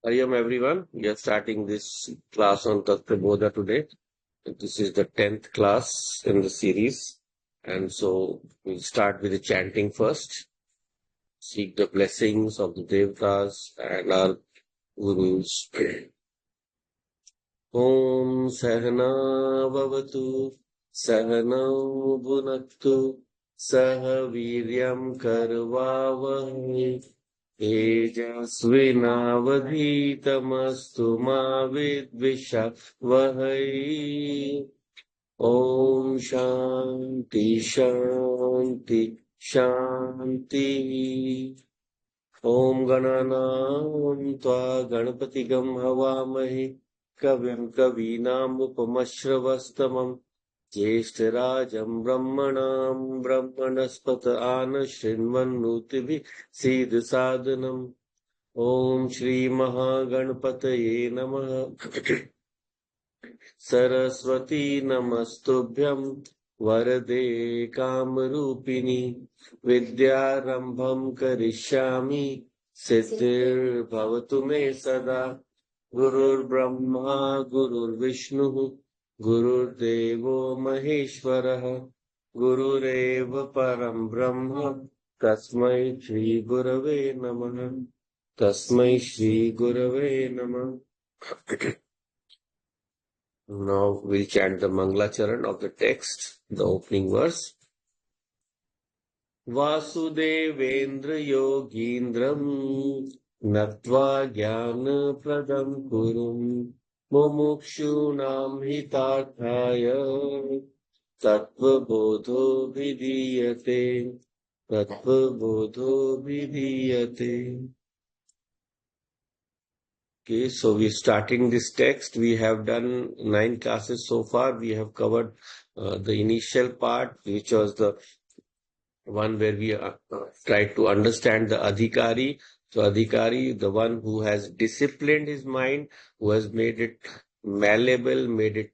Hariom everyone. We are starting this class on Tattwabodha today. This is the 10th class in the series. And so we'll start with the chanting first. Seek the blessings of the Devatas and our Gurus. Om Sahana Vavatu Sahana Bhunaktu Saha Viryam Karvavahi तेजस्विनावधीतमस्तु मा विद्विषवहै ॐ शान्ति शान्ति शान्ति ॐ गणानां त्वा गणपतिगं हवामहे कविं कवीनामुपमश्रवस्तमम् ज्येष्ठराजं ब्रह्मणां ब्रह्मणस्पत आनशृण्वन्नोतिभिः सीदसादनम् ॐ श्रीमहागणपतये नमः सरस्वती नमस्तुभ्यं वरदे कामरूपिणि विद्यारम्भं करिष्यामि सिद्धिर्भवतु मे सदा गुरुर्ब्रह्मा गुरुर्विष्णुः गुरुर्देवो महेश्वरः गुरुरेव परं ब्रह्म तस्मै श्रीगुरवे नमः तस्मै श्रीगुरवे नमः. Now we'll chant the Mangalacharan of the text, the opening verse. Vasudevendra Yogindram Natva Jnana Pradam Kurum Mumukshunam Hitarthaya Tattwabodho Vidiyate Tattwabodho Vidiyate. Okay, so we're starting this text. We have done 9 classes so far. We have covered the initial part, which was the one where we tried to understand the adhikari. So adhikari, the one who has disciplined his mind, who has made it malleable, made it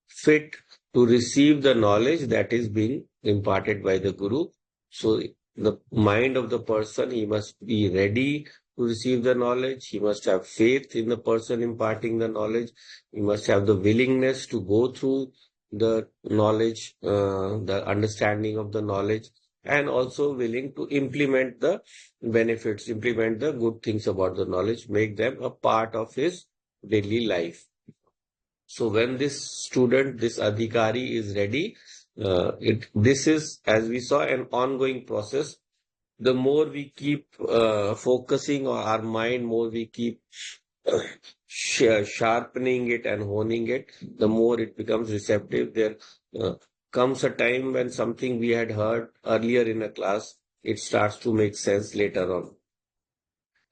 fit to receive the knowledge that is being imparted by the Guru. So the mind of the person, he must be ready to receive the knowledge. He must have faith in the person imparting the knowledge. He must have the willingness to go through the knowledge, the understanding of the knowledge, and also willing to implement the benefits, implement the good things about the knowledge, make them a part of his daily life. So when this student, this adhikari is ready, this is, as we saw, an ongoing process. The more we keep focusing on our mind, more we keep sharpening it and honing it, the more it becomes receptive. There comes a time when something we had heard earlier in a class, it starts to make sense later on.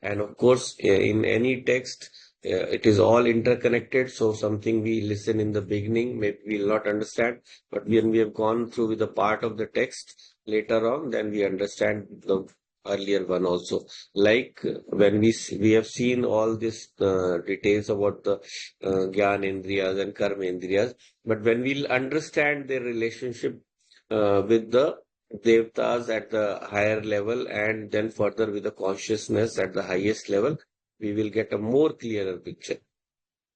And of course, in any text, it is all interconnected. So something we listen in the beginning, maybe we'll not understand, but when we have gone through with the part of the text later on, then we understand the earlier one also. Like when we have seen all these details about the Gyan Indriyas and Karma Indriyas, but when we'll understand their relationship with the Devtas at the higher level and then further with the consciousness at the highest level, we will get a more clearer picture.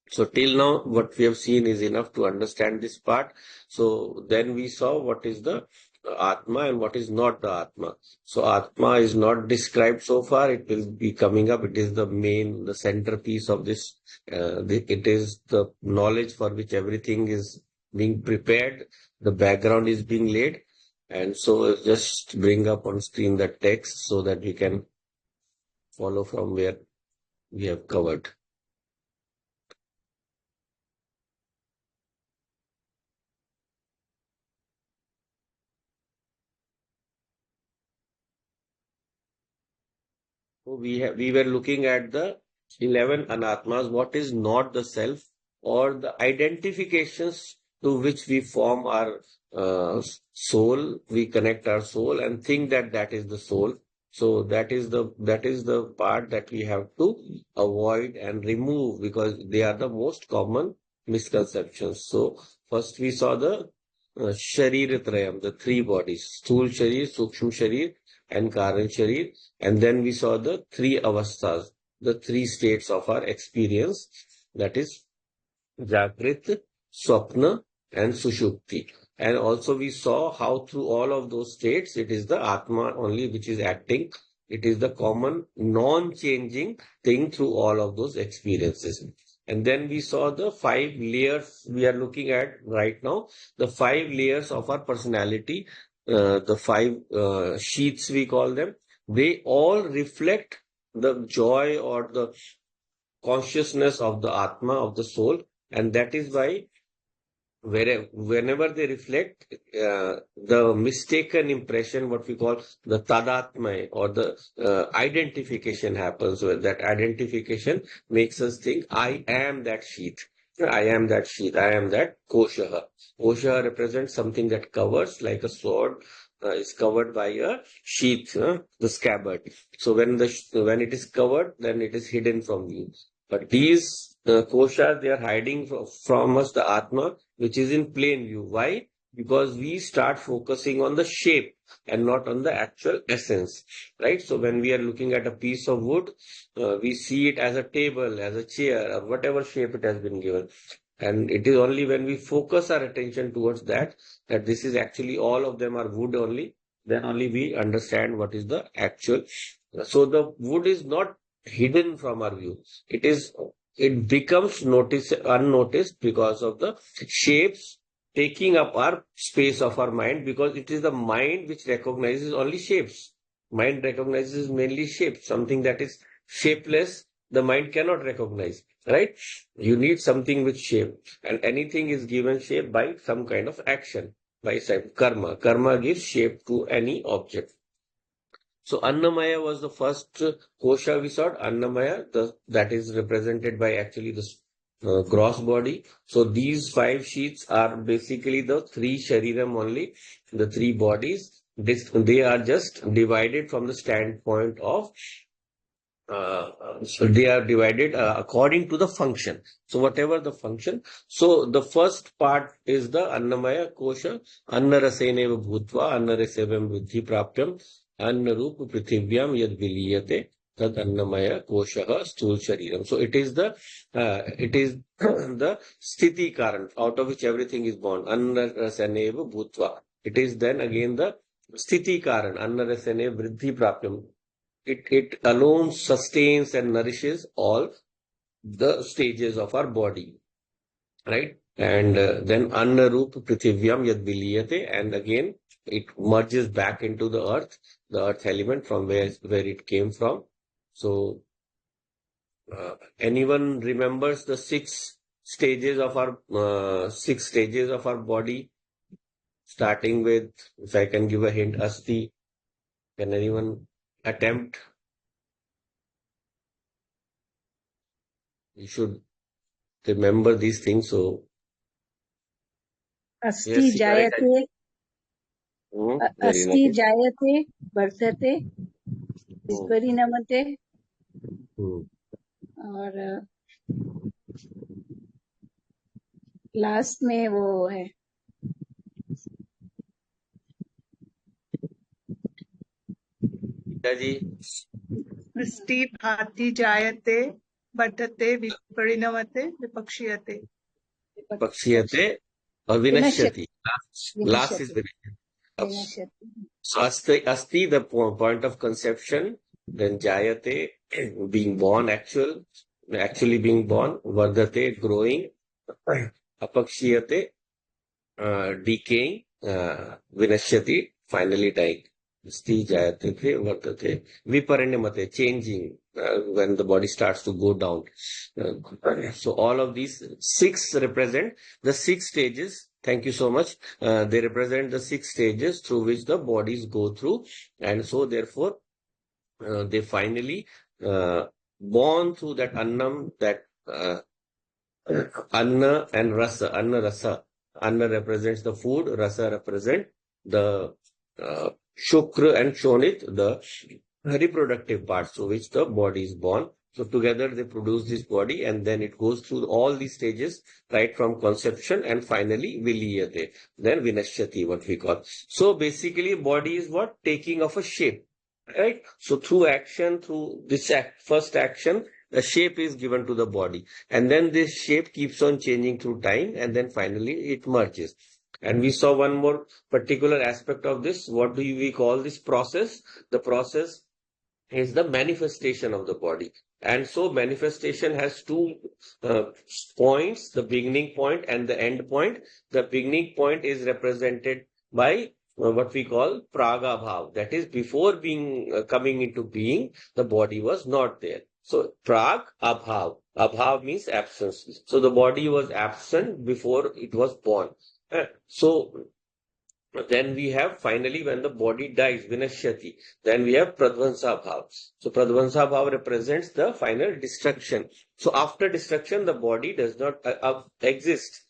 So till now, what we have seen is enough to understand this part. So then we saw what is the Atma and what is not the Atma. So Atma is not described so far. It will be coming up. It is the main, the centerpiece of this. It is the knowledge for which everything is being prepared. The background is being laid. And so just bring up on screen the text so that we can follow from where we have covered. So we were looking at the 11 anatmas, what is not the self, or the identifications to which we form our soul. We connect our soul and think that that is the soul. So that is the part that we have to avoid and remove, because they are the most common misconceptions. So first we saw the Shariratrayam, the 3 bodies: Sthul Sharir, Sukshma Sharir, and Karan Sharir. And then we saw the three avasthas, the three states of our experience, that is Jagrit, Swapna, and Sushupti. And also we saw how through all of those states, it is the Atma only which is acting. It is the common, non-changing thing through all of those experiences. And then we saw the five layers we are looking at right now, the five layers of our personality, the five sheets we call them. They all reflect the joy or the consciousness of the Atma, of the soul. And that is why whenever they reflect, the mistaken impression, what we call the tadatma or the identification happens. Where that identification makes us think, I am that sheath. I am that sheath. I am that kosha. Kosha represents something that covers, like a sword is covered by a sheath, the scabbard. So when it is covered, then it is hidden from you. But these koshas, they are hiding from us the Atma, which is in plain view. Why? Because we start focusing on the shape and not on the actual essence, right? So when we are looking at a piece of wood, we see it as a table, as a chair, or whatever shape it has been given. And it is only when we focus our attention towards that, that this is actually all of them are wood only, then only we understand what is the actual. So the wood is not hidden from our view. It becomes unnoticed because of the shapes taking up our space of our mind, because it is the mind which recognizes only shapes. Mind recognizes mainly shapes. Something that is shapeless, the mind cannot recognize, right? You need something with shape, and anything is given shape by some kind of action, by some karma. Karma gives shape to any object. So Annamaya was the first kosha we saw. Annamaya, that is represented by actually the gross body. So these five sheets are basically the three shariram only, the three bodies. They are just divided from the standpoint of so they are divided according to the function. So whatever the function. So the first part is the Annamaya Kosha. Anna raseneva bhutva, Anna rasevam buddhi prapyam, Anna rupa prithivyam yad viliyate, tad Annamaya Kosha sthul shariram. So it is the sthiti karan, out of which everything is born. Anna raseneva bhutva. It is then again the sthiti karan, Anna raseneva vriddhi prapyam. It alone sustains and nourishes all the stages of our body, right? And then Annarup Prithivyam Yad Viliyate, and again it merges back into the earth element from where it came from. So, anyone remembers the six stages of our body, starting with, if I can give a hint, Asti? Can anyone attempt? You should remember these things. So, अस्ति yes, correct. जायते Very अस्ति nice. जायते वर्धते Hmm. विपरिणमते Hmm. और last में वो है Gita ji, अस्ति भाति जायते वर्धते विपरिणमते विपक्षीयते Pakshiyate or विनश्यति Vinashyati. Last is विनश्यति Vinashyati. विनश्यति So asti, the point of conception, then Jayate, being born, actually being born, Vardhate, growing, Apakshiyate, decaying, Vinashyati, finally dying. Sti Jayate, Vardhate, Viparinamate, changing, when the body starts to go down. So all of these six represent the six stages. Thank you so much. They represent the six stages through which the bodies go through. And so therefore, they finally born through that annam, that anna and rasa, anna rasa. Anna represents the food, rasa represent the shukra and shonit, the reproductive parts through which the body is born. So together they produce this body, and then it goes through all these stages, right from conception and finally viliyate, then vinashyati, what we call. So basically body is what? Taking of a shape. right? So through action, through this first action, the shape is given to the body. And then this shape keeps on changing through time, and then finally it merges. And we saw one more particular aspect of this. What do we call this process? The process is the manifestation of the body. And so manifestation has two uh, points, the beginning point and the end point. The beginning point is represented by what we call praga bhav. That is, before being coming into being, the body was not there. So prag abhav. Abhav means absence. So the body was absent before it was born. So then we have finally when the body dies, vinashyati, then we have pradvansa bhav. So pradvansa bhav represents the final destruction. So after destruction, the body does not exist.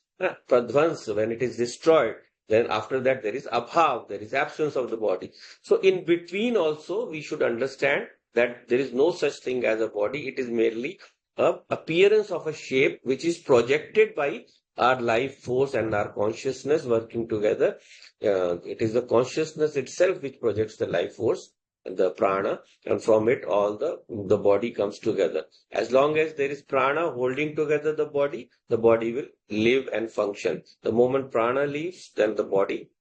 Pradvans, when it is destroyed, then after that there is abhav, there is absence of the body. So in between also we should understand that there is no such thing as a body. It is merely a appearance of a shape which is projected by our life force and our consciousness working together. It is the consciousness itself which projects the life force, the prana, and from it all the body comes together. As long as there is prana holding together the body will live and function. The moment prana leaves, then the body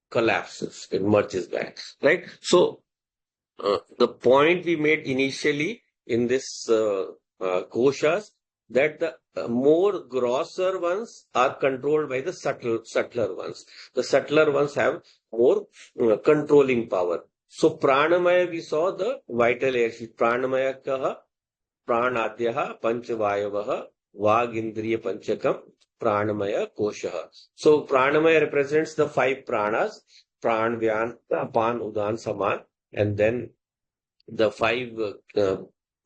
collapses, it merges back, right? So the point we made initially in this koshas, that the more grosser ones are controlled by the subtler ones. The subtler ones have more controlling power. So pranamaya, we saw the vital air. Pranamaya kaha, pranadyaha, panchavayavaha, vagindriya panchakam, pranamaya kosha. So pranamaya represents the five pranas, pran, vyan, apan, udan, saman, and then the five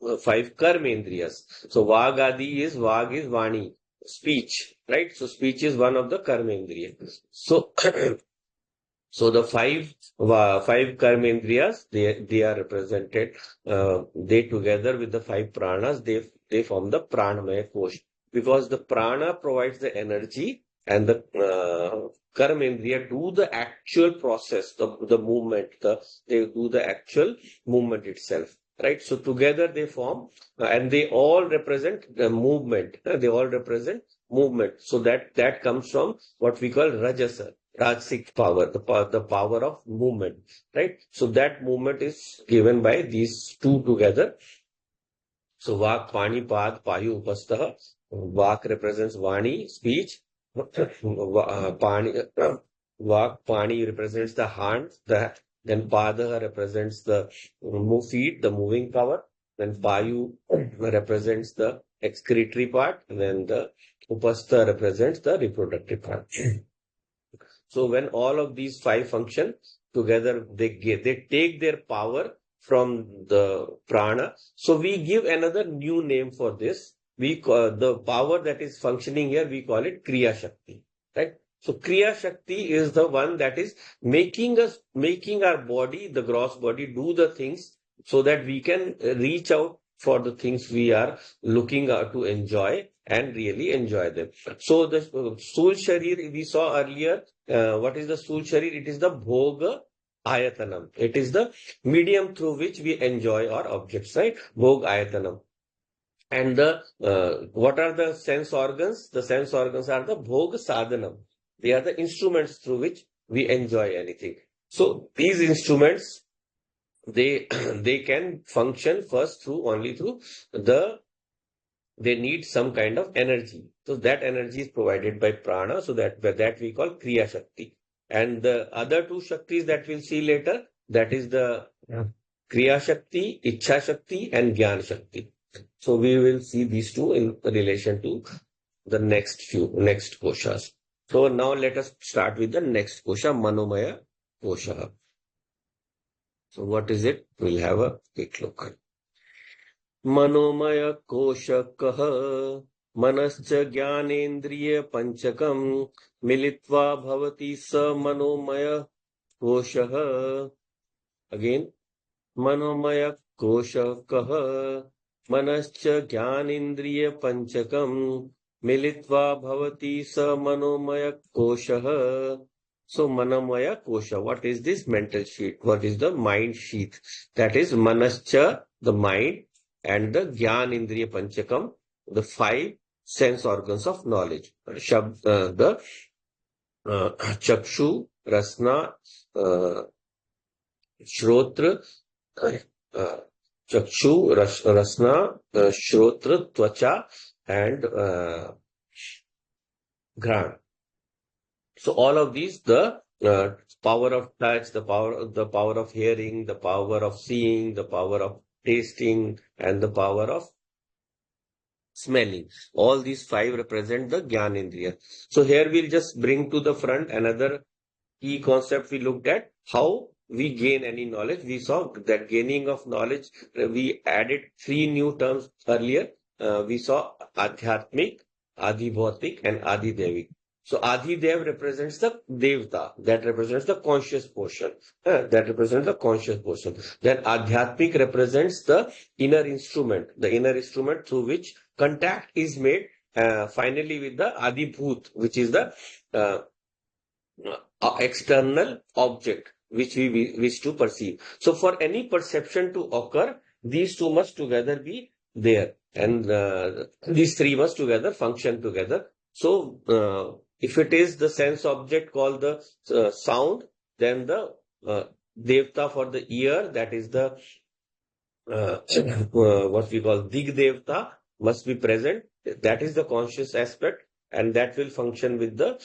karmendriyas. So vagadi is vani, speech, right? So speech is one of the karmendriya. So so the five karmendriyas, they are represented. They together with the five pranas, they form the pranamaya kosha, because the prana provides the energy and the karmendriya do the actual process, the movement. They do the actual movement itself. Right, so together they form, and they all represent the movement. They all represent movement. So that comes from what we call rajasa. Rajasic power, the power of movement, right? So that movement is given by these two together. So Vak, Pani, Pad, Payu, Upastha. Vak represents Vani, speech. Pani, Vak, Pani represents the hand. Then Pada represents the feet, the moving power. Then Payu represents the excretory part. And then the Upastha represents the reproductive part. So when all of these five function together, they take their power from the prana. So we give another new name for this. We call the power that is functioning here, we call it Kriya Shakti, right? So Kriya Shakti is the one that is making our body, the gross body, do the things so that we can reach out for the things we are looking to enjoy and really enjoy them. So the Sthul Sharir we saw earlier. What is the Sthul Sharir? It is the Bhoga Ayatanam. It is the medium through which we enjoy our objects, right? Bhog Ayatanam. And the what are the sense organs? The sense organs are the Bhog Sadhanam. They are the instruments through which we enjoy anything. So these instruments, they they can function first only through they need some kind of energy. So that energy is provided by prana. So that we call Kriya Shakti. And the other two Shaktis that we'll see later, that is the Kriya Shakti, Ichha Shakti, and Gyan Shakti. So we will see these two in relation to the next koshas. So now let us start with the next kosha, Manomaya Kosha. So what is it? We'll have a quick look. मनोमय कोशकः मनश्च ज्ञानेन्द्रिय पंचकम् मिलित्वा भवति स मनोमय कोशः. Again, मनोमय कोशकः मनश्च ज्ञानेन्द्रिय पंचकम् मिलित्वा भवति स मनोमय कोशः. So Manamaya Kosha, what is this mental sheet? What is the mind sheath? That is Manascha, the mind, and the Gyan Indriya Panchakam, the five sense organs of knowledge. The Chakshu, Rasna, uh, Shrotra, uh, Chakshu, Rasna, Shrotra, Twacha, and Ghan. So all of these, the power of touch, the power of hearing, the power of seeing, the power of tasting, and the power of smelling. All these five represent the Gyan Indriya. So here we'll just bring to the front another key concept we looked at, how we gain any knowledge. We saw that gaining of knowledge, we added three new terms earlier. We saw Adhyatmic, Adhibhautik, and Adhidevik. So Adhidev represents the Devta, that represents the conscious portion. That represents the conscious portion. Then Adhyatmic represents the inner instrument through which contact is made finally with the Adibhut, which is the external object which we wish to perceive. So for any perception to occur, these two must together be there, and these three must together function together. So if it is the sense object called the sound, then the devta for the ear, that is the what we call Dig Devta, must be present. That is the conscious aspect, and that will function with the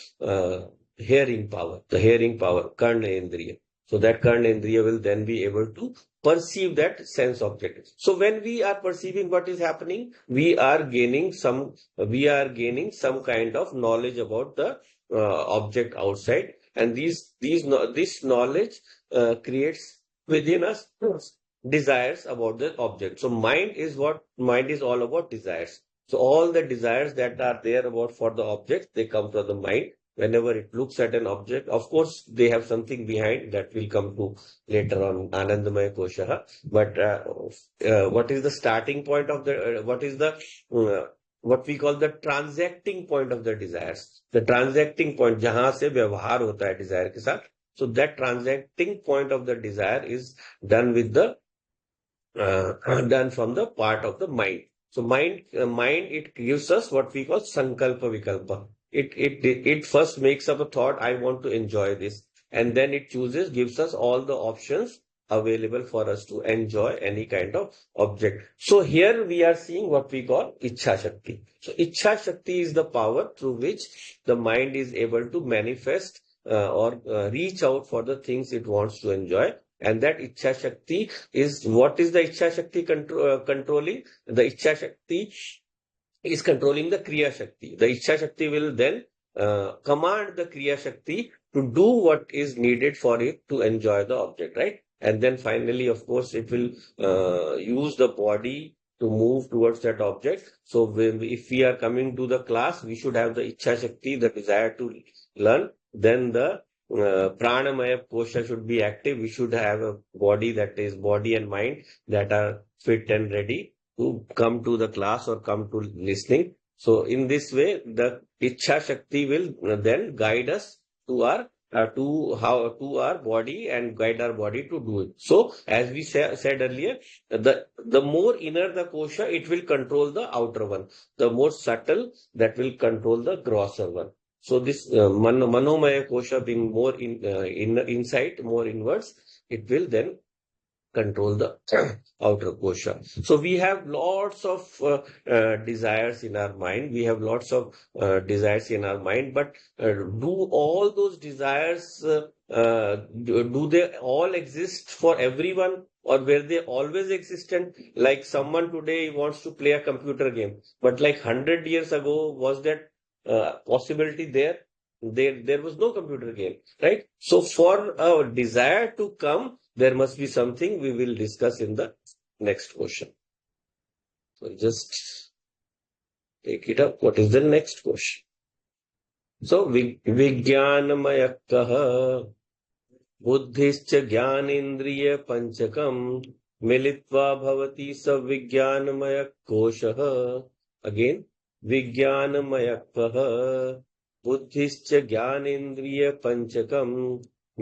hearing power, Karna Indriya. So that Karna Indriya will then be able to perceive that sense object. So when we are perceiving what is happening, we are gaining some kind of knowledge about the object outside, and this knowledge creates within us desires about the object. So mind is all about desires. So all the desires that are there about for the object, they come from the mind. Whenever it looks at an object, of course, they have something behind that will come to later on Anandamaya Kosha. But what is the starting point of what we call the transacting point of the desires? The transacting point, जहां से व्यवहार होता है desire के साथ. So that transacting point of the desire is done with the done from the part of the mind. So mind, it gives us what we call sankalpa vikalpa. It first makes up a thought, I want to enjoy this, and then it gives us all the options available for us to enjoy any kind of object. So here we are seeing what we call Ichha Shakti. So Ichha Shakti is the power through which the mind is able to manifest or reach out for the things it wants to enjoy. And that Ichha Shakti is, what is the Ichha Shakti controlling? The Ichha Shakti is controlling the Kriya Shakti. The Ichha Shakti will then command the Kriya Shakti to do what is needed for it to enjoy the object, right? And then finally, of course, it will use the body to move towards that object. So if we are coming to the class, we should have the Ichha Shakti, the desire to learn. Then the Pranamaya Kosha should be active. We should have a body, that is body and mind, that are fit and ready to come to the class or come to listening. So in this way, the Ichha Shakti will then guide us to our body and guide our body to do it. So as we said earlier, the more inner the kosha, it will control the outer one. The more subtle, that will control the grosser one. So this Manomaya Kosha being more inside, more inwards, it will then control the outer kosha. So we have lots of desires in our mind. We have lots of desires in our mind, but do all those desires, do they all exist for everyone? Or were they always existent? Like someone today wants to play a computer game, but like 100 years ago, was that possibility there? There was no computer game, right? So for a desire to come, there must be something we will discuss in the next question. So just take it up. What is the next question? So Vijnanamaya Kaha Buddhischa Jnanendriya Panchakam Militva Bhavati Savijnanamaya Kosha. Again, Vijnanamaya Kaha. बुद्धिश्च ज्ञानेन्द्रिय पंचकम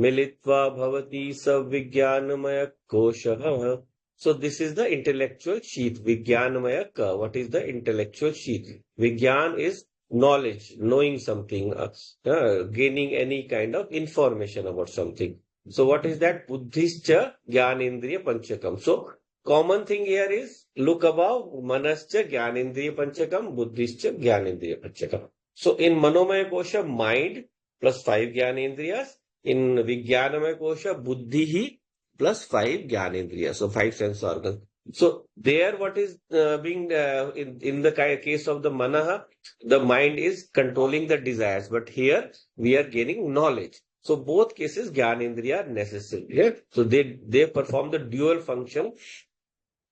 मिलित्वा भवति सविज्ञानमय कोशः. So this is the intellectual sheath. Vijnanamaya ka. What is the intellectual sheath? Vijnan is knowledge, knowing something, gaining any kind of information about something. So what is that? Buddhischa Jnanendriya Panchakam. So common thing here is look above Manascha Jnanendriya Panchakam, Buddhischa Jnanendriya Panchakam. So in Manomaya Kosha, mind plus five Jnanendriyas. In Vijnanamaya Kosha, Buddhi plus five Jnanendriyas. So five sense organs. So there what is being in the case of the Manaha, the mind is controlling the desires. But here we are gaining knowledge. So both cases Jnanendriya are necessary. Yeah? So they perform the dual function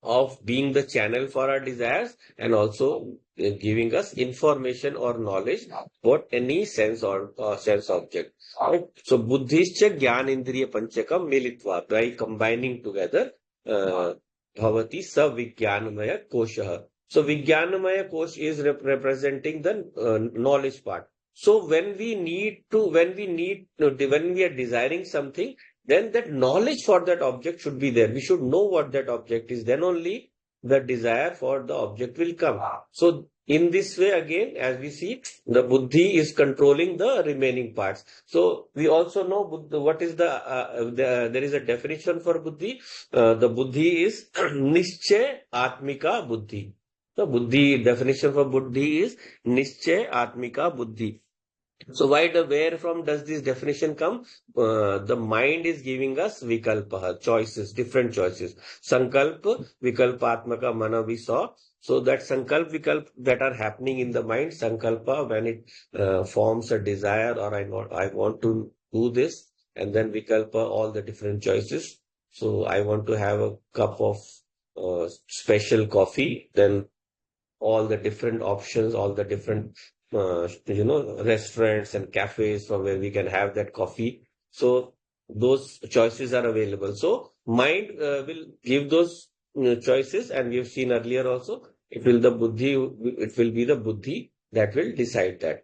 of being the channel for our desires and also giving us information or knowledge about any sense or sense object. Right? So buddhischa jnanendriya panchakam militva, by combining together bhavati sa vijnanamaya kosha. So vijnanamaya kosh is representing the knowledge part. So when we are desiring something, then that knowledge for that object should be there. We should know what that object is. Then only the desire for the object will come. So in this way, again, as we see, the buddhi is controlling the remaining parts. So we also know what is there is a definition for buddhi. The buddhi is nischay atmika buddhi. The buddhi definition for buddhi is nischay atmika buddhi. So where from does this definition come? The mind is giving us vikalpa, choices, different choices. Sankalp, vikalpatmaka mana we saw. So that sankalp, vikalp that are happening in the mind, sankalpa, when it forms a desire, or I want to do this, and then vikalpa, all the different choices. So I want to have a cup of special coffee, then all the different options, all the different restaurants and cafes from where we can have that coffee. So those choices are available. So mind will give those choices, and we have seen earlier also. It will be the buddhi that will decide that.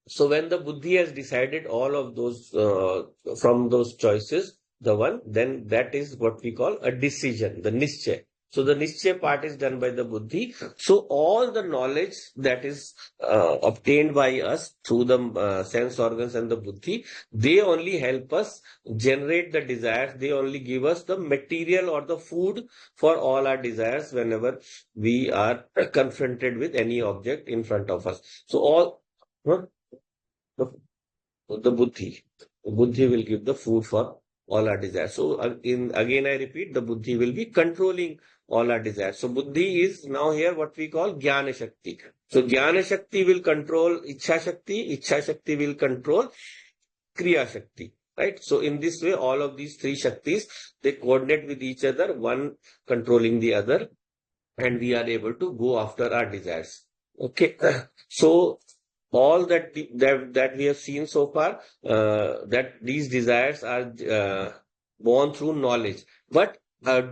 So when the buddhi has decided all of those from those choices, then that is what we call a decision, the nischay. So the nischay part is done by the buddhi. So all the knowledge that is obtained by us through the sense organs and the buddhi, they only help us generate the desires. They only give us the material or the food for all our desires whenever we are confronted with any object in front of us. So huh? the, the buddhi. The buddhi will give the food for all our desires. So again I repeat, the buddhi will be controlling all our desires. So buddhi is now here what we call jnana shakti. So jnana shakti will control ichha shakti will control kriya shakti. Right? So in this way, all of these three shaktis, they coordinate with each other, one controlling the other, and we are able to go after our desires. Okay. So all that we have seen so far, that these desires are born through knowledge. But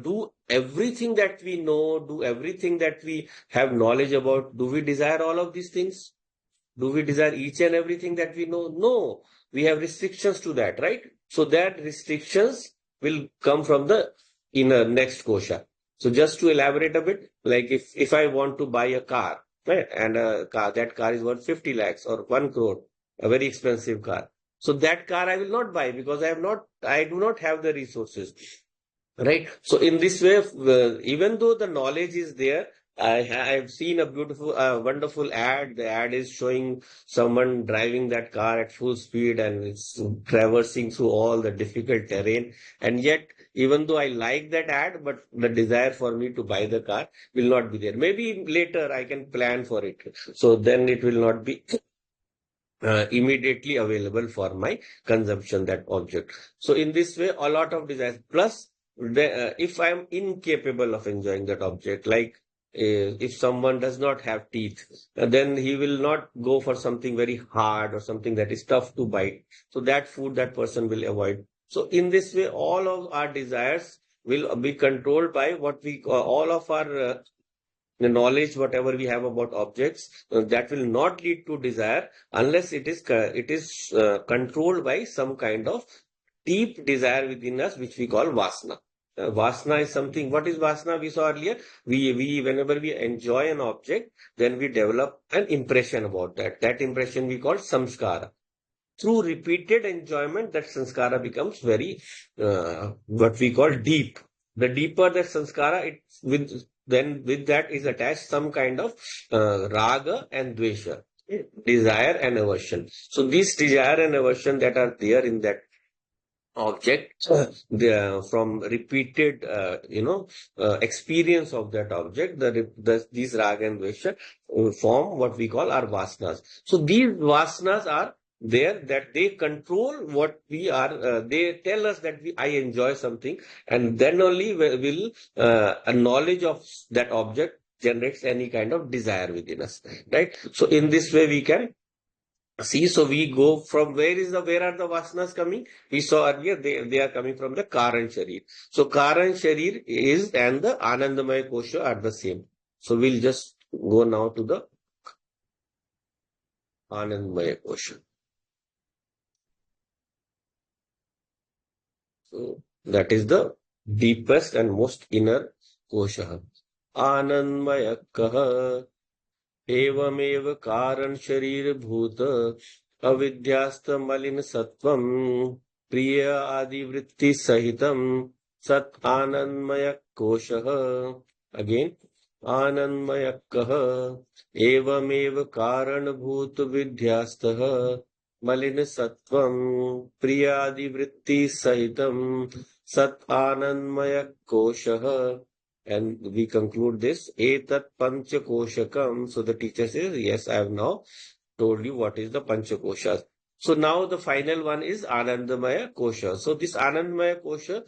do everything that we know, do everything that we have knowledge about, do we desire all of these things? Do we desire each and everything that we know? No, we have restrictions to that, right? So that restrictions will come from the inner next kosha. So just to elaborate a bit, like if I want to buy a car, right, and that car is worth 50 lakhs or 1 crore, a very expensive car. So that car I will not buy because I do not have the resources. Right. So in this way, even though the knowledge is there, I've seen a beautiful, wonderful ad. The ad is showing someone driving that car at full speed and it's traversing through all the difficult terrain. And yet, even though I like that ad, but the desire for me to buy the car will not be there. Maybe later I can plan for it. So then it will not be immediately available for my consumption, that object. So in this way, a lot of desires. Plus, if I am incapable of enjoying that object, like if someone does not have teeth, then he will not go for something very hard or something that is tough to bite. So that food that person will avoid. So in this way, all of our desires will be controlled by what we call all of our the knowledge, whatever we have about objects, that will not lead to desire unless it is controlled by some kind of deep desire within us, which we call vasana. Vasana is something. What is vasana? We saw earlier. We whenever we enjoy an object, then we develop an impression about that. That impression we call samskara. Through repeated enjoyment, that sanskara becomes very what we call deep. The deeper that sanskara, it with then with that is attached some kind of raga and dvesha, desire and aversion. So these desire and aversion that are there in that object, from repeated experience of that object, these raga and dvesha form what we call our vasanas. So these vasanas are there, that they control what we are. They tell us that I enjoy something, and then only will a knowledge of that object generates any kind of desire within us, right? So in this way we can see. So we go from where are the vasanas coming? We saw earlier they are coming from the Karan Sharir. So Karan Sharir is and the Anandamaya Kosha are the same. So we'll just go now to the Anandamaya Kosha. So that is the deepest and most inner kosha. Anandmaya kaha एवमेव कारण शरीर भूत अविद्यास्त मलिन सत्वम प्रिय आदि वृत्ति सहितम सत आनंदमय कोशः. अगेन आनंदमय कः एवमेव कारणभूत विध्यास्तः मलिन सत्वम प्रिय आदि वृत्ति सहितम सत आनंदमय कोशः. And we conclude this etat panchakoshakam. So the teacher says, yes, I have now told you what is the panchakoshas. So now the final one is Anandamaya Kosha. So this Anandamaya Kosha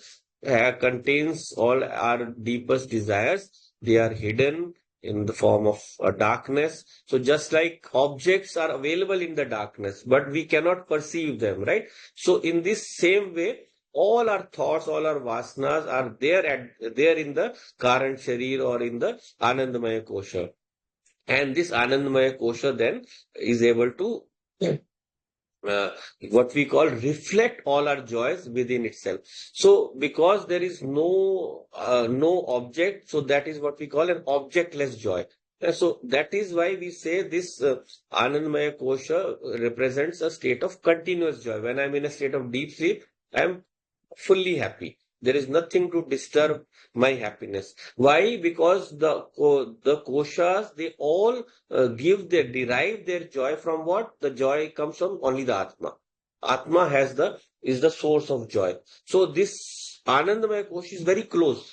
contains all our deepest desires. They are hidden in the form of darkness. So just like objects are available in the darkness, but we cannot perceive them, right? So in this same way, all our thoughts, all our vasanas are there in the Karan Sharir or in the Anandamaya Kosha. And this Anandamaya Kosha then is able to uh, what we call reflect all our joys within itself. So because there is no object, so that is what we call an objectless joy. So that is why we say this Anandamaya Kosha represents a state of continuous joy. When I'm in a state of deep sleep, I'm fully happy. There is nothing to disturb my happiness. Why? Because the koshas, they all derive their joy from what? The joy comes from only the Atma. Atma is the source of joy. So this Anandamaya Kosha is very close.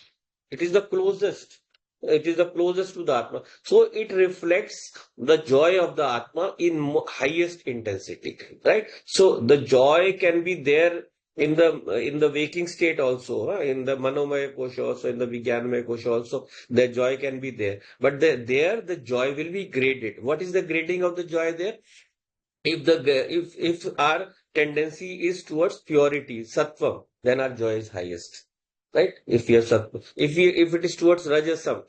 It is the closest. It is the closest to the Atma. So it reflects the joy of the Atma in highest intensity, right? So the joy can be there in the waking state also, in the Manomaya Kosha also, in the Vijnanamaya Kosha also, the joy can be there. But there the joy will be graded. What is the grading of the joy there? If our tendency is towards purity, sattva, then our joy is highest. Right? If we have sattva. If it is towards rajasam,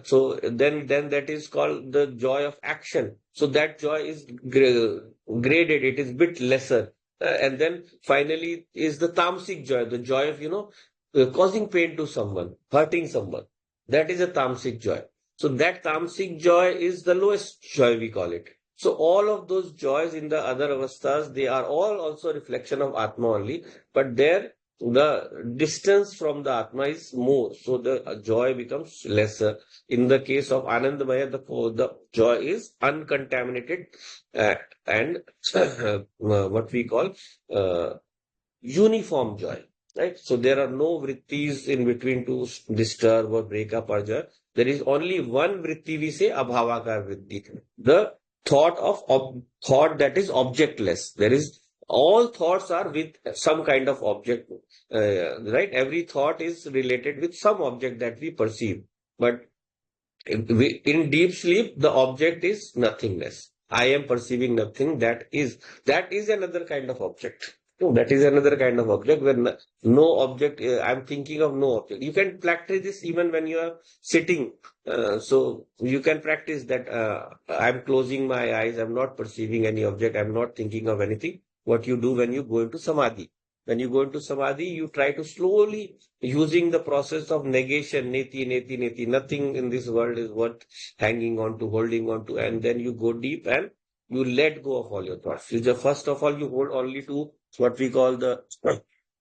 so then that is called the joy of action. So that joy is graded, it is bit lesser. And then finally is the tamasic joy, the joy of causing pain to someone, hurting someone. That is a tamasic joy. So that tamasic joy is the lowest joy, we call it. So all of those joys in the other avasthas, they are all also reflection of Atma only, but there the distance from the Atma is more, so the joy becomes lesser. In the case of Anandamaya, the joy is uncontaminated and what we call uniform joy. Right? So there are no vrittis in between to disturb or break up our joy. There is only one vritti, we say abhavakar vritti. The thought that is objectless. There is all thoughts are with some kind of object, right? Every thought is related with some object that we perceive. But in deep sleep, the object is nothingness. I am perceiving nothing. That is another kind of object. No, that is another kind of object where no object, I'm thinking of no object. You can practice this even when you are sitting. So you can practice that I'm closing my eyes, I'm not perceiving any object, I'm not thinking of anything. What you do when you go into samadhi. When you go into samadhi, you try to slowly, using the process of negation, neti, neti, neti, nothing in this world is worth hanging on to, holding on to, and then you go deep and you let go of all your thoughts. You just, first of all, you hold only to what we call the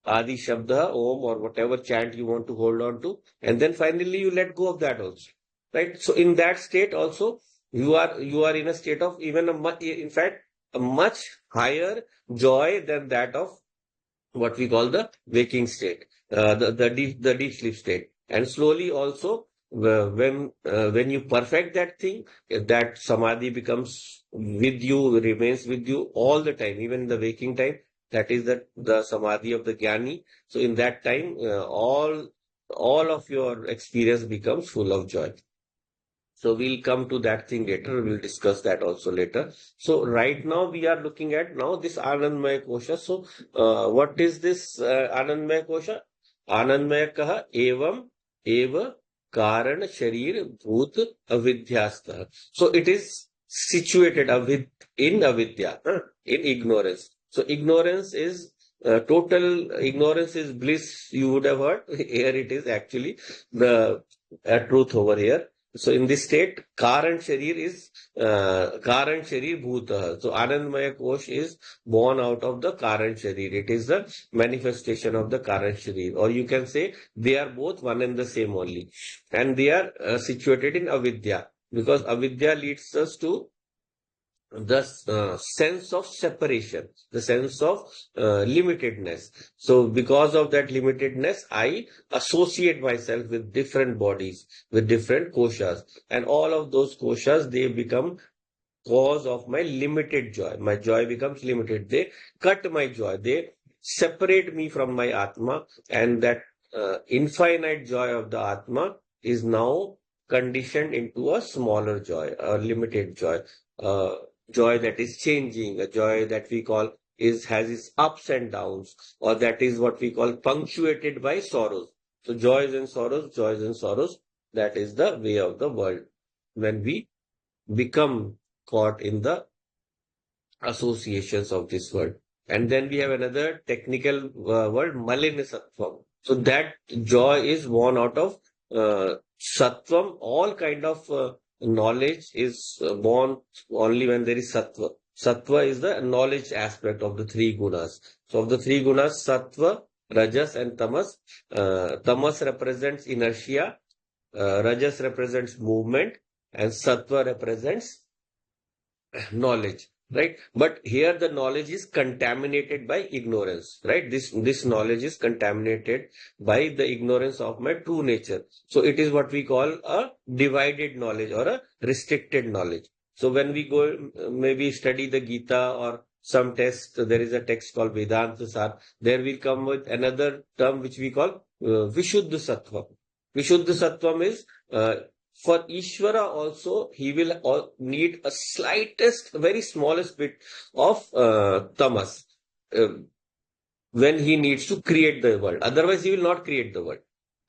Adi Shabda, Om, or whatever chant you want to hold on to. And then finally you let go of that also. Right? So in that state also, you are in a state of even in fact, a much higher joy than that of what we call the waking state, the deep sleep state. And slowly also, when you perfect that thing, that samadhi becomes with you, remains with you all the time, even in the waking time. That is the samadhi of the jnani. So in that time, all of your experience becomes full of joy. So we'll come to that thing later. We'll discuss that also later. So right now we are looking at now this Anandamaya Kosha. So what is this Anandamaya Kosha? Anandamaya kaha evam eva karan sharir bhut avidyastha. So it is situated in avidya, in ignorance. So total ignorance is bliss. You would have heard. Here it is actually the truth over here. So in this state, Karan Sharir is Karan Sharir Bhuta. So Anandamaya Kosh is born out of the Karan Sharir. It is the manifestation of the Karan Sharir. Or you can say they are both one and the same only. And they are situated in Avidya. Because Avidya leads us to the sense of separation, the sense of limitedness. So because of that limitedness, I associate myself with different bodies, with different koshas, and all of those koshas, they become cause of my limited joy. My joy becomes limited. They cut my joy. They separate me from my Atma, and that infinite joy of the Atma is now conditioned into a smaller joy, a limited joy, a joy that is changing, a joy that we call has its ups and downs, or that is what we call punctuated by sorrows. So joys and sorrows, that is the way of the world. When we become caught in the associations of this word. And then we have another technical word, Malinasattvam. So that joy is born out of Sattvam. All kind of knowledge is born only when there is Sattva. Sattva is the knowledge aspect of the three gunas. So of the three gunas, Sattva, Rajas and Tamas. Tamas represents inertia, Rajas represents movement, and Sattva represents knowledge, right? But here the knowledge is contaminated by ignorance, right? This knowledge is contaminated by the ignorance of my true nature. So it is what we call a divided knowledge or a restricted knowledge. So when we go maybe study the Gita or some text, there is a text called Vedanta Sar, there we come with another term which we call Vishuddha Sattva. Vishuddha Sattvam is for Ishvara also, he will need a slightest, very smallest bit of tamas uh, when he needs to create the world. Otherwise, he will not create the world,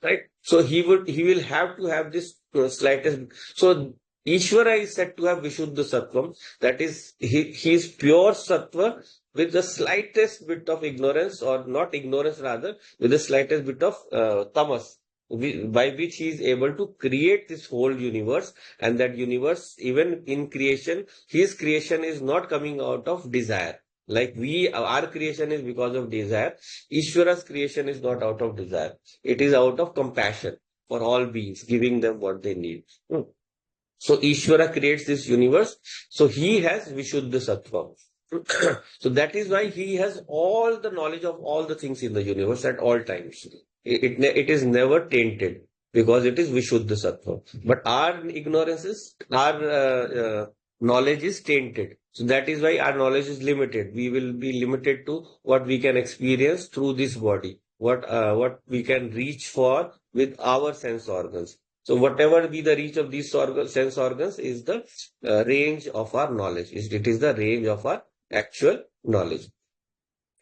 right? So he will have to have this slightest. So Ishvara is said to have Vishuddha Sattvam. That is, he is pure Sattva with the slightest bit of ignorance, or not ignorance rather, with the slightest bit of tamas, by which he is able to create this whole universe. And that universe, even in creation, his creation is not coming out of desire. Like our creation is because of desire. Ishvara's creation is not out of desire. It is out of compassion for all beings, giving them what they need. So Ishvara creates this universe. So he has Vishuddha Sattva. So that is why he has all the knowledge of all the things in the universe at all times. It is never tainted because it is Vishuddha Sattva. But our knowledge is tainted. So that is why our knowledge is limited. We will be limited to what we can experience through this body, what we can reach for with our sense organs. So whatever be the reach of these sense organs is the range of our knowledge. It is the range of our actual knowledge.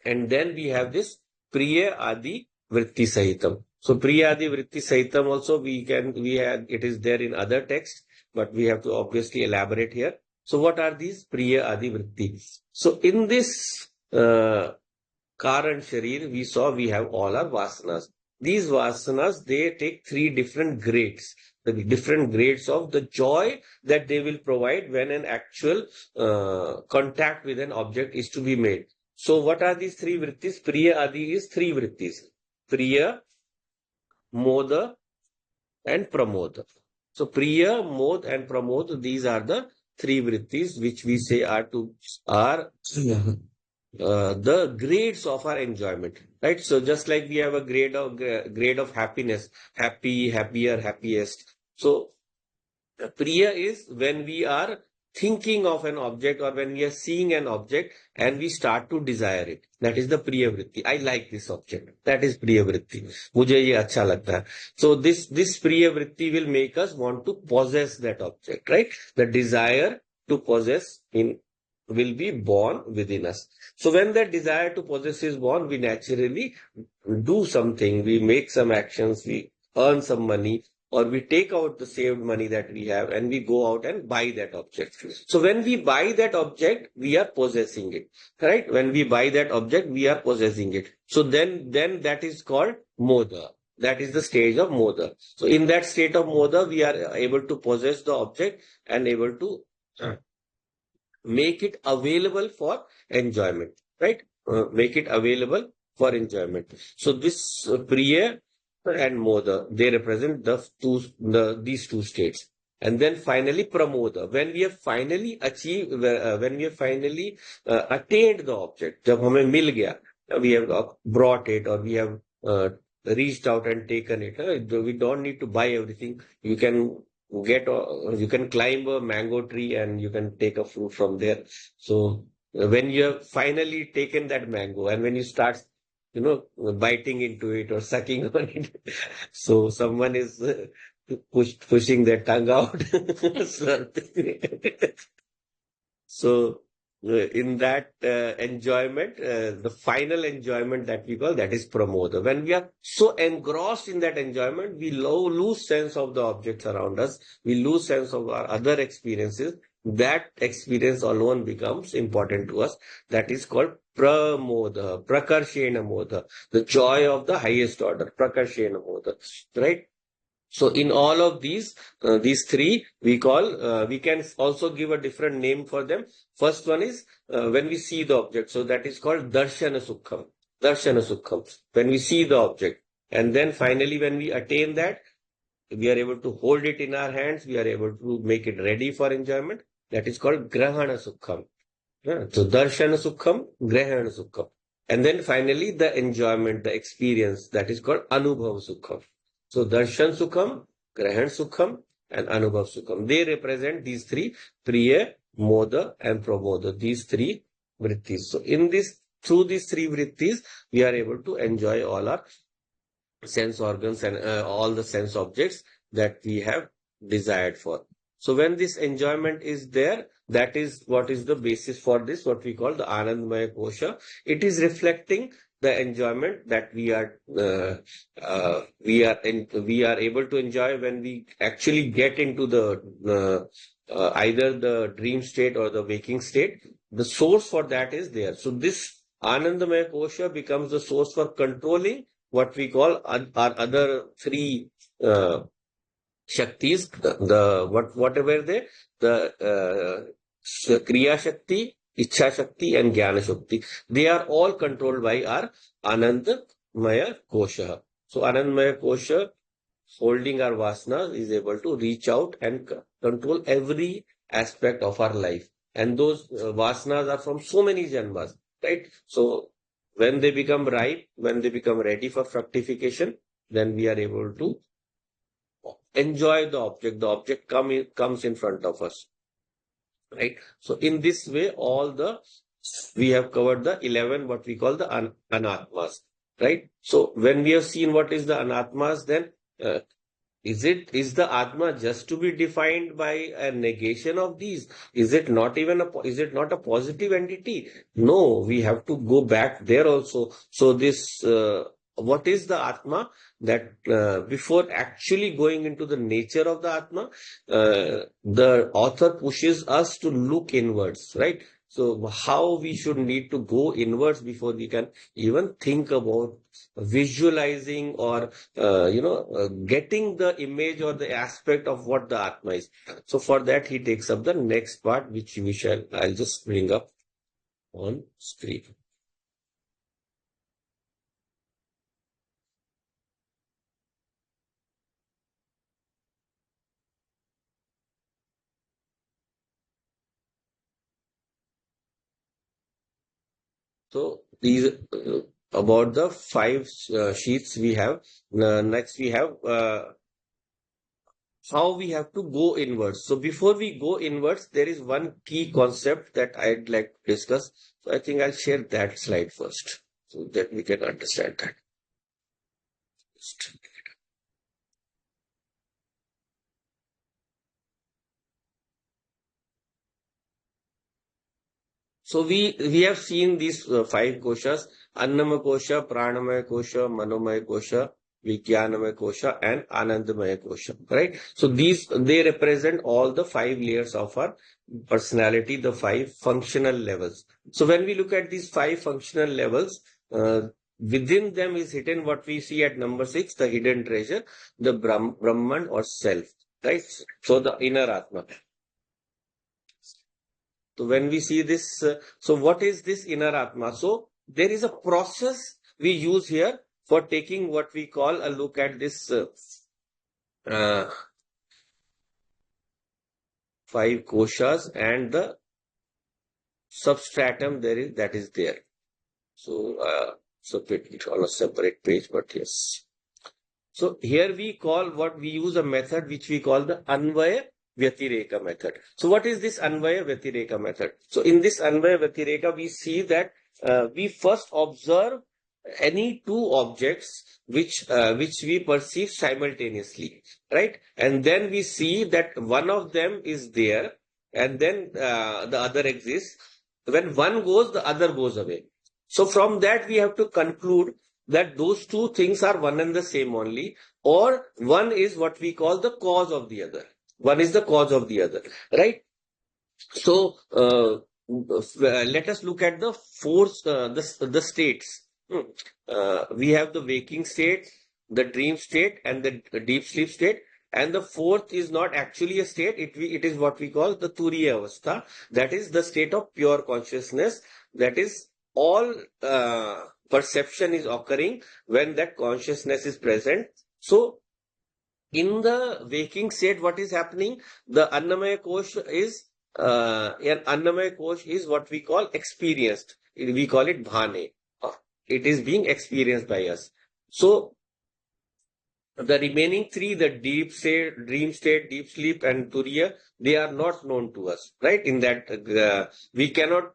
And then we have this Priya Adi Vritti Sahitam. So Priya Adi Vritti Sahitam also it is there in other texts, but we have to obviously elaborate here. So what are these Priya Adi Vritti? So in this Karan Sharir, we have all our Vasanas. These Vasanas, they take three different grades, the different grades of the joy that they will provide when an actual contact with an object is to be made. So what are these three vrittis? Priya Adi is three vrittis. Priya, Moda, and Pramoda. So Priya, Mod, and Pramod, these are the three vrittis which we say are the grades of our enjoyment, right? So just like we have a grade of happiness, happy, happier, happiest. So Priya is when we are thinking of an object or when we are seeing an object and we start to desire it. That is the Priya Vritti. I like this object. That is Priya Vritti. मुझे ये अच्छा लगता है. So this Priya Vritti will make us want to possess that object, right? The desire to possess will be born within us. So when that desire to possess is born, we naturally do something, we make some actions, we earn some money, or we take out the saved money that we have and we go out and buy that object. So when we buy that object, we are possessing it, right? When we buy that object, we are possessing it. So then that is called moda. That is the stage of moda. So in that state of moda, we are able to possess the object and able to make it available for enjoyment, right? Make it available for enjoyment. So this Priya and Moda, they represent these two states. And then finally Pramoda, when we have finally when we have finally attained the object, जब हमें मिल गया, we have brought it or we have reached out and taken it. We don't need to buy everything. You can you can climb a mango tree and you can take a fruit from there. So when you have finally taken that mango and when you start, biting into it or sucking on it, so someone is pushing their tongue out. So, in that enjoyment, the final enjoyment that we call, that is pramoda. When we are so engrossed in that enjoyment, we lose sense of the objects around us. We lose sense of our other experiences. That experience alone becomes important to us. That is called pramoda, prakarshena moda, the joy of the highest order, prakarshena moda, right? So in all of these three, we can also give a different name for them. First one is when we see the object. So that is called darshana sukham. Darshana sukham. When we see the object. And then finally, when we attain that, we are able to hold it in our hands. We are able to make it ready for enjoyment. That is called grahana sukham. Yeah. So darshana sukham, grahana sukham. And then finally, the enjoyment, the experience, that is called anubhav sukham. So darshan sukham, grahan sukham, and anubhav sukham. They represent these three, priya, moda, and pramoda. These three vrittis. So through these three vrittis, we are able to enjoy all our sense organs and all the sense objects that we have desired for. So when this enjoyment is there, that is what is the basis for this, what we call the Anandamaya Kosha. It is reflecting the enjoyment that we are able to enjoy when we actually get into the either the dream state or the waking state. The source for that is there. So this Anandamaya Kosha becomes the source for controlling what we call our other three Shaktis, whatever they, the Kriya Shakti, Ichha Shakti, and Jnana Shakti. They are all controlled by our Anandamaya Kosha. So Anandamaya Kosha, holding our Vasana, is able to reach out and control every aspect of our life. And those Vasanas are from so many Janmas, right? So when they become ripe, when they become ready for fructification, then we are able to enjoy the object. The object comes in front of us, right? So in this way, we have covered the 11, what we call the anatmas, right? So when we have seen what is the anatmas, then is the Atma just to be defined by a negation of these? Is it not is it not a positive entity? No, we have to go back there also. So this, what is the Atma? That before actually going into the nature of the Atma, the author pushes us to look inwards, right? So how we should need to go inwards before we can even think about visualizing or getting the image or the aspect of what the Atma is. So for that, he takes up the next part, which I'll just bring up on screen. So these about the five sheets we have. Next we have how we have to go inwards. So before we go inwards, there is one key concept that I'd like to discuss. So I think I'll share that slide first so that we can understand that. So we have seen these five koshas: Annamaya Kosha, Pranamaya Kosha, Manomaya Kosha, Vijnanamaya Kosha, and Anandamaya Kosha. Right? So these they represent all the five layers of our personality, the five functional levels. So when we look at these five functional levels, within them is hidden what we see at number 6, the hidden treasure, the Brahman or self. Right? So the inner Atma. So when we see this, so what is this inner Atma? So there is a process we use here for taking what we call a look at this uh, five koshas and the substratum that is there. So it's on a separate page, but yes. So here we use a method which we call the Anvaya Vyatireka method. So what is this Anvaya Vyatireka method? So in this Anvaya Vyatireka, we see that we first observe any two objects which we perceive simultaneously, right? And then we see that one of them is there, and then the other exists. When one goes, the other goes away. So from that, we have to conclude that those two things are one and the same only, or one is what we call the cause of the other. One is the cause of the other, right? So let us look at the the states. We have the waking state, the dream state, and the deep sleep state. And the fourth is not actually a state. It is what we call the Turiya Avastha. That is the state of pure consciousness. That is all perception is occurring when that consciousness is present. So in the waking state, what is happening? The Annamaya Kosha is an Annamaya Kosha is what we call experienced. We call it bhane. It is being experienced by us. So the remaining three, the deep state, dream state, deep sleep, and turiya, they are not known to us, right? In that we cannot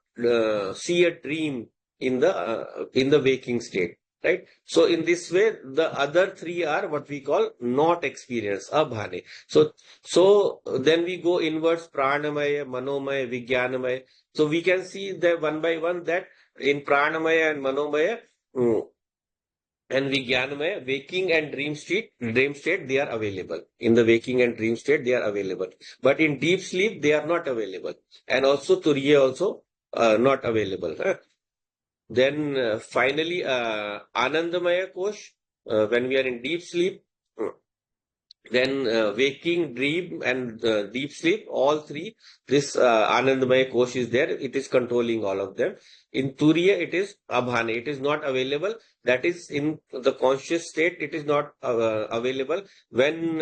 see a dream in the waking state, right? So in this way, the other three are what we call not experienced, abhane. So then we go inwards, pranamaya, manomaya, vijnanamaya. So we can see that one by one that in pranamaya and manomaya. And Vijnanamaya, waking and dream state, they are available. In the waking and dream state, they are available. But in deep sleep, they are not available. And also Turiya also not available. Huh? Then finally, Anandamaya Kosh, when we are in deep sleep, then waking, dream, and deep sleep, all three, this Anandamaya Kosh is there. It is controlling all of them. In Turiya, it is Abhane. It is not available. That is in the conscious state. It is not available. When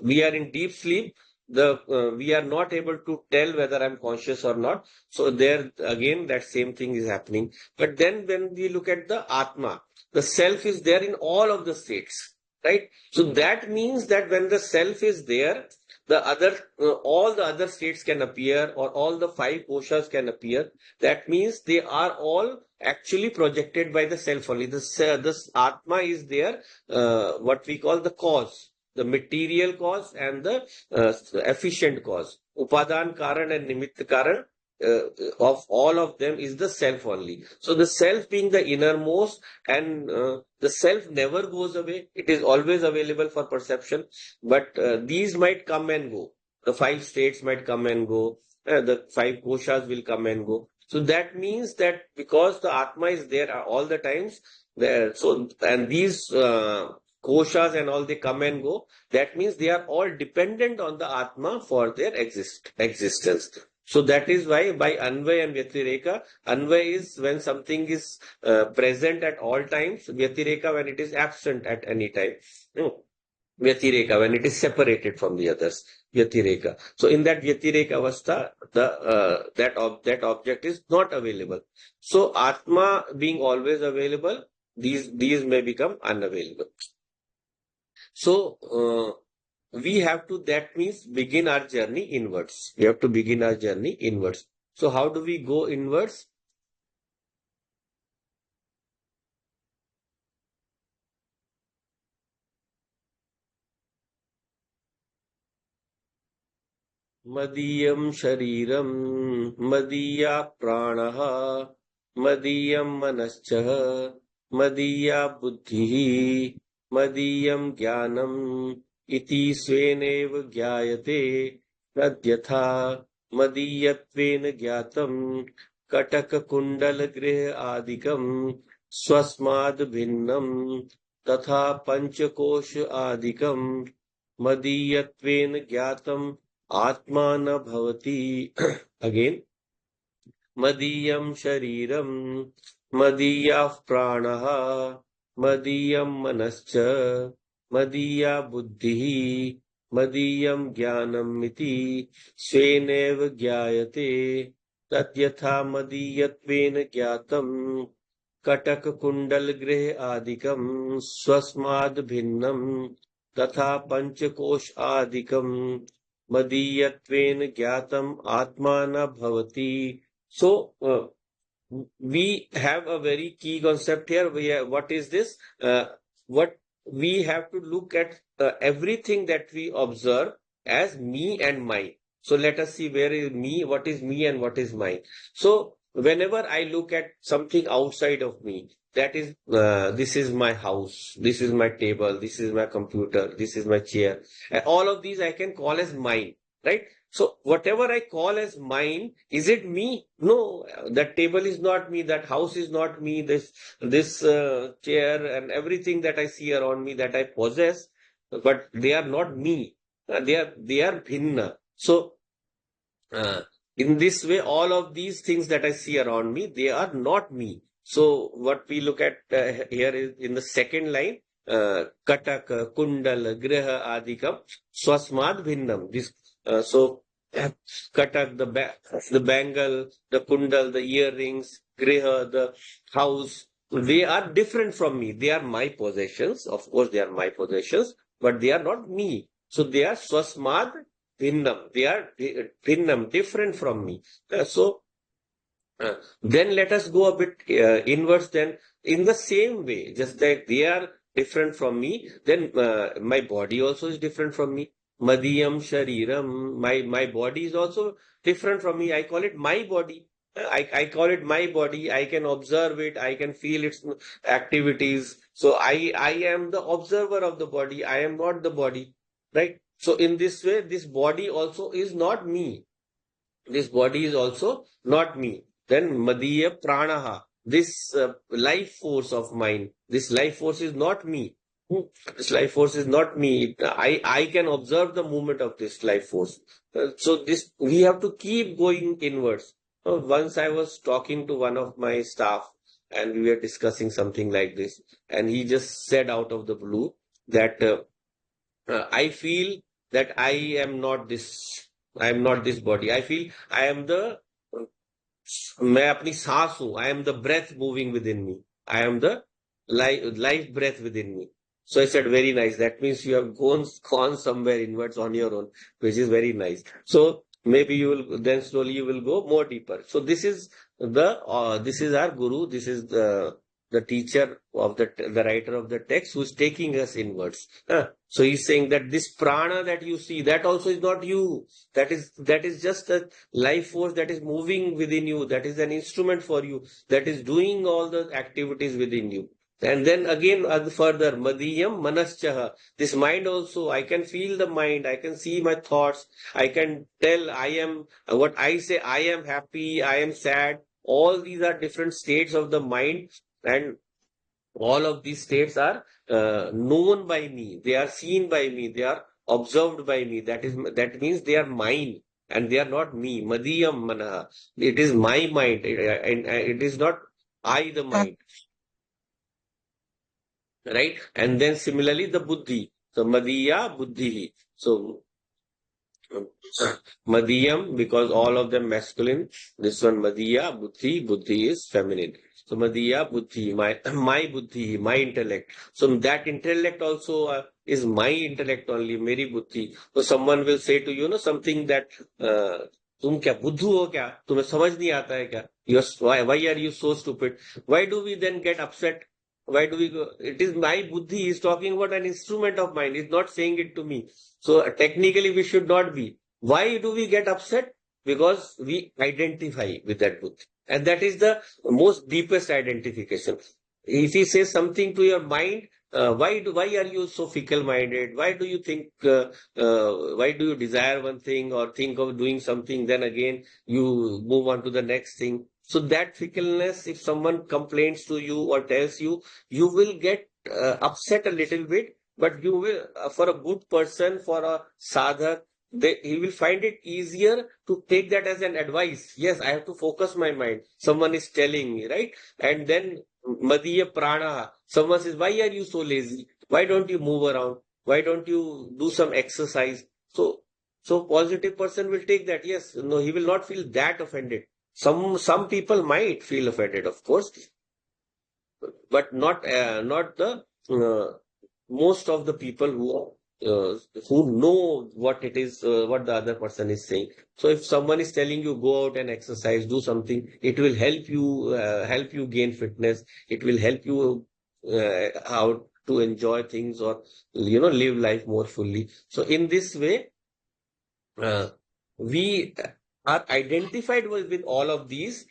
we are in deep sleep, we are not able to tell whether I'm conscious or not. So there again, that same thing is happening. But then when we look at the Atma, the self is there in all of the states, right? So that means that when the self is there, all the other states can appear, or all the five koshas can appear. That means they are all actually projected by the self only. This Atma is there, what we call the cause. the material cause and the efficient cause. Upadan Karan and Nimitta Karan, of all of them is the self only. So the self being the innermost, and the self never goes away. It is always available for perception, but these might come and go. The five states might come and go. The five koshas will come and go. So that means that because the Atma is there all the times, there. So and these koshas and all, they come and go. That means they are all dependent on the Atma for their existence. So that is why by Anvay and Vyatireka, Anvay is when something is present at all times, Vyatireka when it is absent at any time. No. Vyatireka when it is separated from the others. Vyatireka. So in that Vyatireka avastha, that object is not available. So Atma being always available, these may become unavailable. So we have to, that means begin our journey inwards. We have to begin our journey inwards. So how do we go inwards? Madiyam shariram, Madiya pranaha, Madiyam manascha, Madiya buddhi, Madiyam jnanam, iti svenev jyayate, pradyatha, Madiyatven jyatam, Kataka kundal grih adikam, Swasmad bhinnam, Tatha panchakosh adikam, Madiyatven jyatam, Atma na bhavati. Again, Madiyam shariram, Madiyah pranaha, Madiyam manascha, Madiya buddhi, Madiyam jnanam iti, Svenev jyayate, Tatyatha Madiyatven jyatam, Katak kundal grih adikam, Swasmad bhinnam, Tatha panchakosh adikam, Madiyatven jnatam atmana bhavati. So, we have a very key concept here. What is this? What we have to look at everything that we observe as me and mine. So let us see where is me, what is me and what is mine. So whenever I look at something outside of me, that is, this is my house, this is my table, this is my computer, this is my chair. And all of these I can call as mine, right? So whatever I call as mine, is it me? No, that table is not me, that house is not me, this chair and everything that I see around me that I possess, but they are not me. They are bhinna. So uh, in this way, all of these things that I see around me, they are not me. So what we look at here is in the second line, Katak, Kundal, Griha, Adikam, Swasmad Bhinnam. This so Katak, the bangle, the Kundal, the earrings, Griha, the house, they are different from me. They are my possessions. Of course, they are my possessions, but they are not me. So they are Swasmad Bhinnam. They are Bhinnam, different from me. Then let us go a bit inwards. Then, in the same way, just like they are different from me, then my body also is different from me. Madiyam shariram, my body is also different from me. I call it my body. I call it my body. I can observe it. I can feel its activities. So I am the observer of the body. I am not the body, right? So in this way, this body also is not me. This body is also not me. Then Madiya Pranaha, this life force of mine, this life force is not me. This life force is not me. I can observe the movement of this life force. So this we have to keep going inwards. Once I was talking to one of my staff and we were discussing something like this, and he just said out of the blue that I feel that I am not this. I am not this body. I feel I am the मैं अपनी सांस हूं. I am the breath moving within me. I am the life breath within me. So I said, very nice. That means you have gone somewhere inwards on your own, which is very nice. So maybe you will then slowly you will go more deeper. So this is our guru. This is the the teacher of the writer of the text who's taking us inwards. So he's saying that this prana that you see, that also is not you. That is just a life force that is moving within you. That is an instrument for you. That is doing all the activities within you. And then again, further, madiyam manaschaha. This mind also, I can feel the mind. I can see my thoughts. I can tell I am, what I say, I am happy, I am sad. All these are different states of the mind, and all of these states are known by me. They are seen by me. They are observed by me. That means they are mine and they are not me. Madiyam manaha. It is my mind, and it is not I the mind, right? And then similarly the buddhi. So madiya buddhi. So Madiyam, because all of them masculine. This one Madiya, Buddhi, Buddhi is feminine. So Madiya, Buddhi, my Buddhi, my intellect. So that intellect also is my intellect only, Meri Buddhi. So someone will say to you, something that तुम क्या बुद्धू हो क्या तुम्हें समझ नहीं आता है क्या why are you so stupid? Why do we then get upset? Why do we go? It is my buddhi. He is talking about an instrument of mine. He's not saying it to me. So technically, we should not be. Why do we get upset? Because we identify with that buddhi. And that is the most deepest identification. If he says something to your mind, why are you so fickle minded? Why do you think, why do you desire one thing or think of doing something? Then again, you move on to the next thing. So that fickleness, if someone complains to you or tells you, you will get upset a little bit, but you will, for a good person, for a sadhak, he will find it easier to take that as an advice. Yes, I have to focus my mind. Someone is telling me, right? And then Madiya Prana, someone says, why are you so lazy? Why don't you move around? Why don't you do some exercise? So positive person will take that. Yes, no, he will not feel that offended. Some people might feel offended, of course, but not the most of the people who know what it is, what the other person is saying. So if someone is telling you go out and exercise, do something, it will help you gain fitness. It will help you how to enjoy things, or live life more fully. So in this way, uh, we are identified with all of these,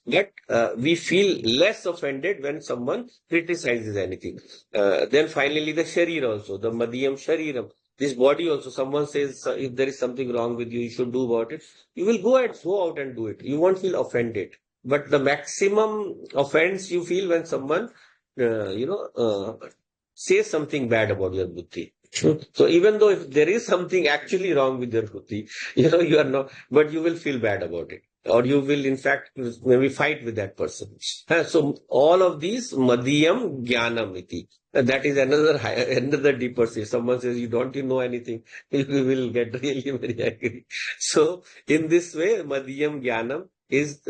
yet we feel less offended when someone criticizes anything. Then finally, the sharir also, the madhyam shariram. This body also, someone says if there is something wrong with you, you should do about it. You will go out and do it. You won't feel offended. But the maximum offense you feel when someone, says something bad about your buddhi. So even though if there is something actually wrong with your buddhi, you are not, but you will feel bad about it. Or you will, in fact, maybe fight with that person. So all of these, madhyam jnanam iti. That is another deeper state. Someone says, you know anything, you will get really very angry. So in this way, madhyam jnanam is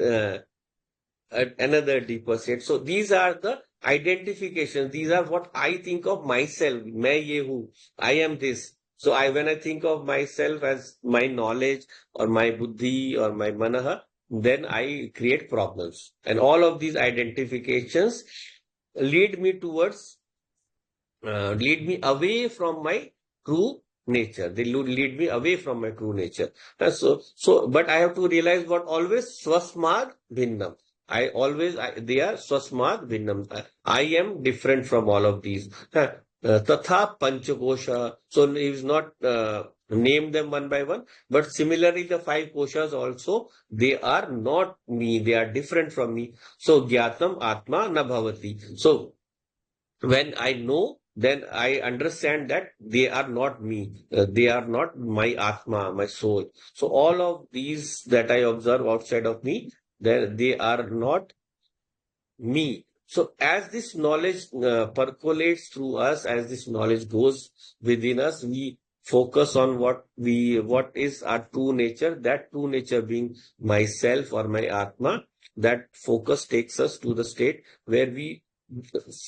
another deeper state. So these are the identifications. These are what I think of myself. Main ye hu. I am this. So when I think of myself as my knowledge or my buddhi or my manaha, then I create problems. And all of these identifications lead me towards, lead me away from my true nature. They lead me away from my true nature. But I have to realize what always swasmad bhinnam. They are swasmad bhinnam. I am different from all of these. Tatha panchakosha. So he is not name them one by one, but similarly the five koshas also, they are not me. They are different from me. So gyatam atma na bhavati. So when I know, then I understand that they are not me. They are not my Atma, my soul. So all of these that I observe outside of me, they are not me. So as this knowledge percolates through us, as this knowledge goes within us, we focus on what is our true nature, that true nature being myself or my Atma. That focus takes us to the state where we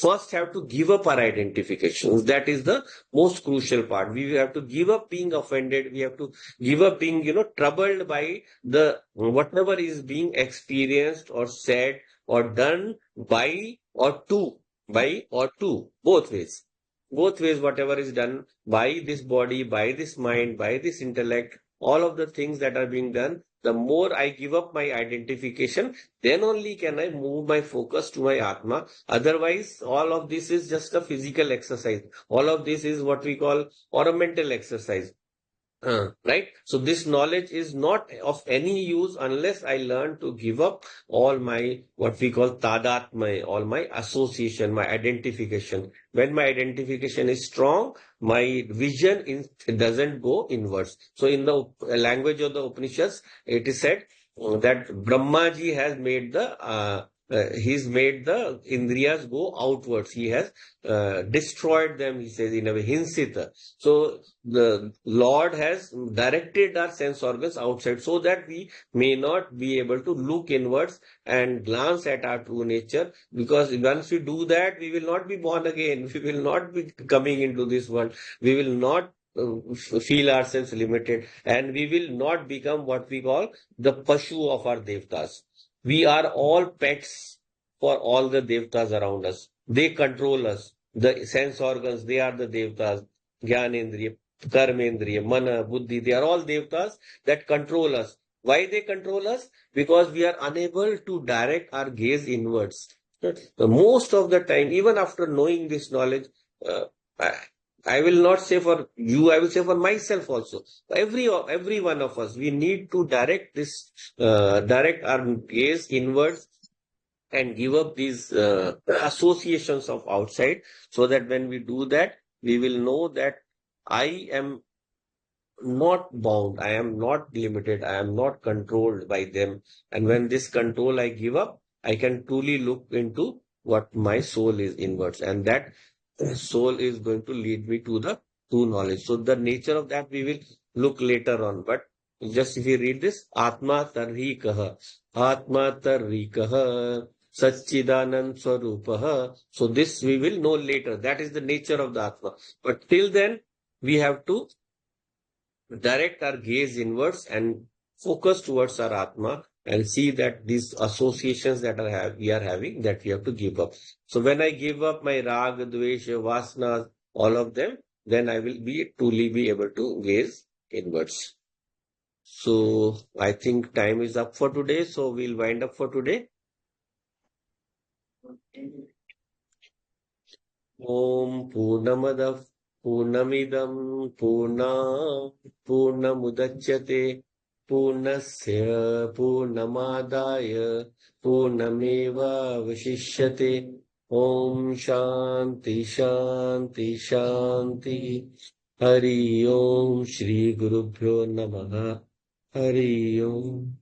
first have to give up our identifications. That is the most crucial part. We have to give up being offended. We have to give up being, troubled by the whatever is being experienced or said or done by or two, by or two, both ways. Both ways, whatever is done by this body, by this mind, by this intellect, all of the things that are being done, the more I give up my identification, then only can I move my focus to my Atma. Otherwise, all of this is just a physical exercise. All of this is what we call or a mental exercise. Right? So this knowledge is not of any use unless I learn to give up all my what we call tadatma, all my association, my identification. When my identification is strong, my vision doesn't go inwards. So in the language of the Upanishads, it is said that Brahmaji has made he's made the indriyas go outwards. He has destroyed them, he says in a way, hinsita. So the Lord has directed our sense organs outside so that we may not be able to look inwards and glance at our true nature. Because once we do that, we will not be born again. We will not be coming into this world. We will not feel ourselves limited, and we will not become what we call the pashu of our devtas. We are all pets for all the devtas around us. They control us. The sense organs, they are the devtas. Jnanendriya, Karmendriya, Mana, Buddhi, they are all devtas that control us. Why they control us? Because we are unable to direct our gaze inwards. Most of the time, even after knowing this knowledge, uh, I, I will not say for you, I will say for myself also. Every one of us, we need to direct our gaze inwards and give up these associations of outside, so that when we do that, we will know that I am not bound, I am not limited, I am not controlled by them. And when this control I give up, I can truly look into what my soul is inwards. And that soul is going to lead me to the true knowledge. So the nature of that we will look later on. But just if you read this, Atma tarhi kaha, Atma tarhi kaha, Satchidanand Swarupaha. So this we will know later. That is the nature of the Atma. But till then, we have to direct our gaze inwards and focus towards our Atma and see that these associations that we are having, that we have to give up. So when I give up my Raga, Dvesha, Vasanas, all of them, then I will truly be able to gaze inwards. So I think time is up for today. So we'll wind up for today. Om Purnamadav Purnamidam Purna Purnamudachyate Purnasya Purnamadaya Purnameva Vashishyate. Om Shanti Shanti Shanti. Hari Om Shri Gurubhyo Namaha. Hari Om.